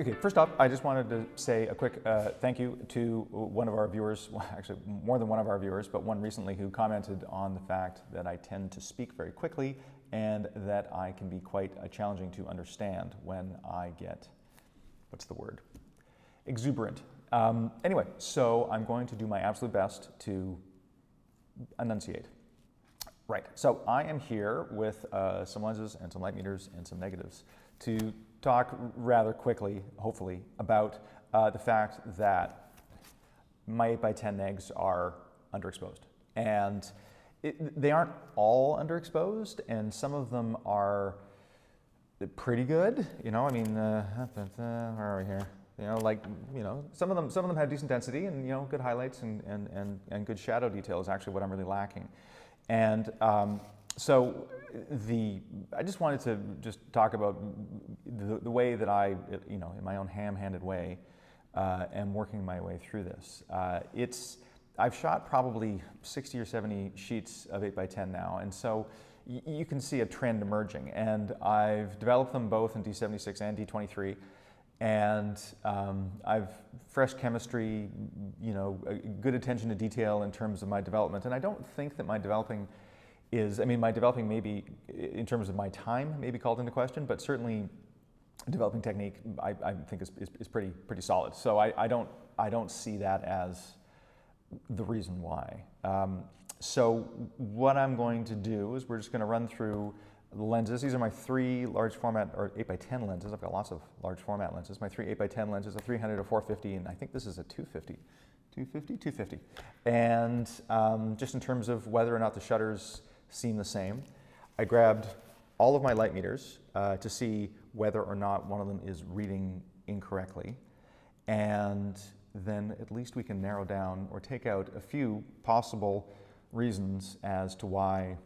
Okay, first off, I just wanted to say a quick thank you to one of our viewers, well, actually more than one of our viewers, but one recently who commented on the fact that I tend to speak very quickly and that I can be quite challenging to understand when I get, what's the word, exuberant. Anyway, so I'm going to do my absolute best to enunciate. Right, so I am here with some lenses and some light meters and some negatives to talk rather quickly, hopefully, about the fact that my 8x10 negs are underexposed. And they aren't all underexposed, and some of them are pretty good. You know, I mean, where are we here? You know, like, you know, some of them have decent density and, you know, good highlights and good shadow detail is actually what I'm really lacking. And so I just wanted to just talk about the way that I, you know, in my own ham-handed way, am working my way through this. I've shot probably 60 or 70 sheets of 8x10 now, and so you can see a trend emerging. And I've developed them both in D76 and D23, and I've fresh chemistry, you know, good attention to detail in terms of my development. And I don't think that my developing is, I mean, my developing maybe in terms of my time may be called into question, but certainly developing technique I think is pretty solid. So I don't see that as the reason why. So what I'm going to do is we're just going to run through the lenses. These are my three large format, or 8x10 lenses. I've got lots of large format lenses. My three 8x10 lenses, a 300, a 450, and I think this is a 250. 250? And just in terms of whether or not the shutters seem the same, I grabbed all of my light meters to see whether or not one of them is reading incorrectly. And then at least we can narrow down or take out a few possible reasons as to why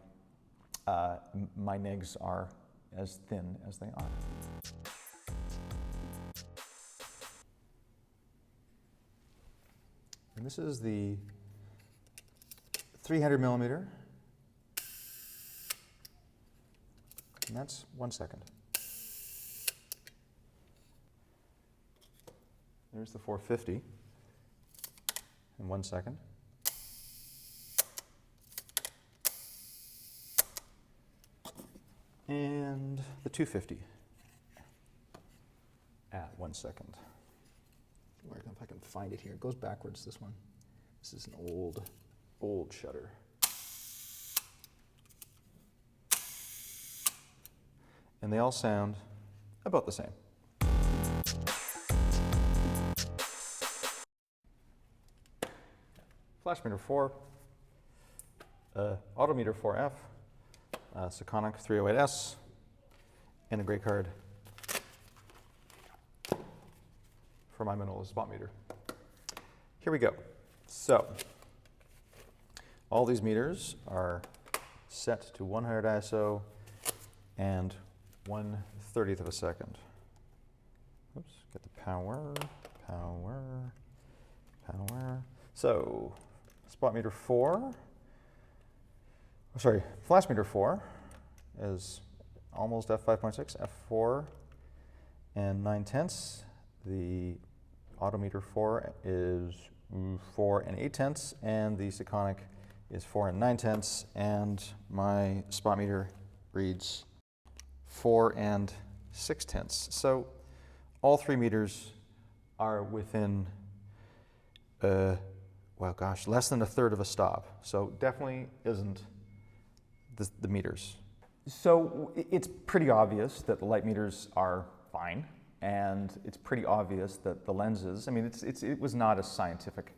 my negs are as thin as they are. And this is the 300 millimeter, and that's 1 second. There's the 450 in 1 second. And the 250 at 1 second. If I can find it here. It goes backwards, this one. This is an old shutter. And they all sound about the same. Flash meter 4, autometer 4F, Sekonic 308S, and a gray card for my Manola spot meter. Here we go. So, all these meters are set to 100 ISO and 1/30th of a second. Oops, get the power. So, spot meter 4, sorry, flash meter 4 is almost f5.6, f4 and 9/10. The autometer 4 is 4 and 8/10, and the Sekonic is 4 and 9/10, and my spot meter reads 4 and 6/10. So all three meters are within, well, gosh, less than 1/3 of a stop. So definitely isn't the meters. So it's pretty obvious that the light meters are fine, and it's pretty obvious that the lenses, I mean, it was not a scientific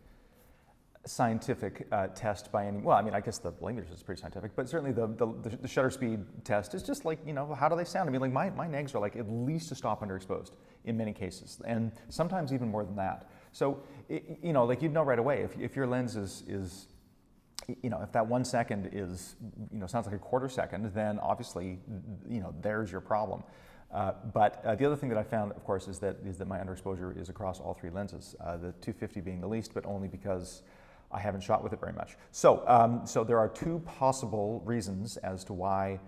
test by any, well, I mean, I guess the light meters is pretty scientific, but certainly the shutter speed test is just like, you know, how do they sound? I mean, like my negs are like at least a stop underexposed in many cases, and sometimes even more than that. So, you know, like you'd know right away if your lens is, you know, if that 1 second is, you know, sounds like a 1/4 second, then obviously, you know, there's your problem. But the other thing that I found, of course, is that my underexposure is across all three lenses, the 250 being the least, but only because I haven't shot with it very much. So, so there are two possible reasons as to why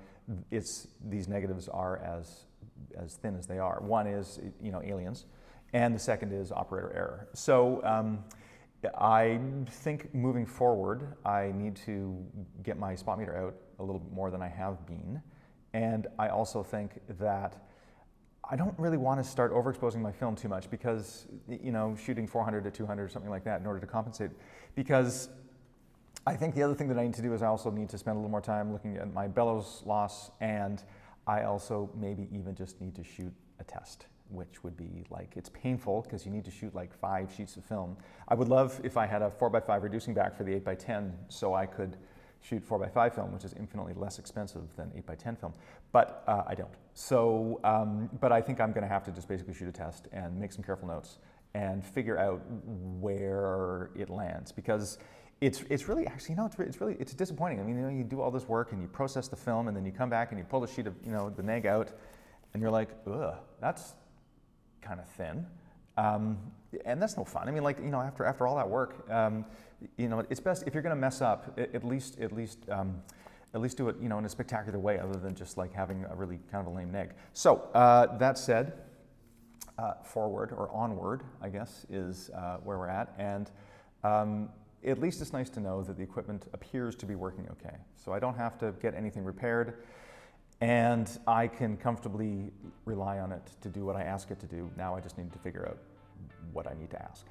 these negatives are as thin as they are. One is, you know, aliens, and the second is operator error. So I think moving forward, I need to get my spot meter out a little bit more than I have been. And I also think that I don't really want to start overexposing my film too much because, shooting 400 to 200 or something like that in order to compensate. Because I think the other thing that I need to do is I also need to spend a little more time looking at my bellows loss, and I also maybe even just need to shoot a test, which would be like, it's painful because you need to shoot like 5 sheets of film. I would love if I had a 4x5 reducing back for the 8x10 so I could shoot 4x5 film, which is infinitely less expensive than 8x10 film, but I don't. So, but I think I'm going to have to just basically shoot a test and make some careful notes and figure out where it lands, because it's really, actually, it's disappointing. I mean, you do all this work and you process the film, and then you come back and you pull the sheet of, the neg out, and you're like, ugh, that's kind of thin. And that's no fun. I mean, after all that work, it's best if you're going to mess up, at least do it, in a spectacular way, other than just like having a really kind of a lame neg. So that said, forward or onward, I guess, is where we're at, and at least it's nice to know that the equipment appears to be working okay. So I don't have to get anything repaired, and I can comfortably rely on it to do what I ask it to do. Now I just need to figure out what I need to ask.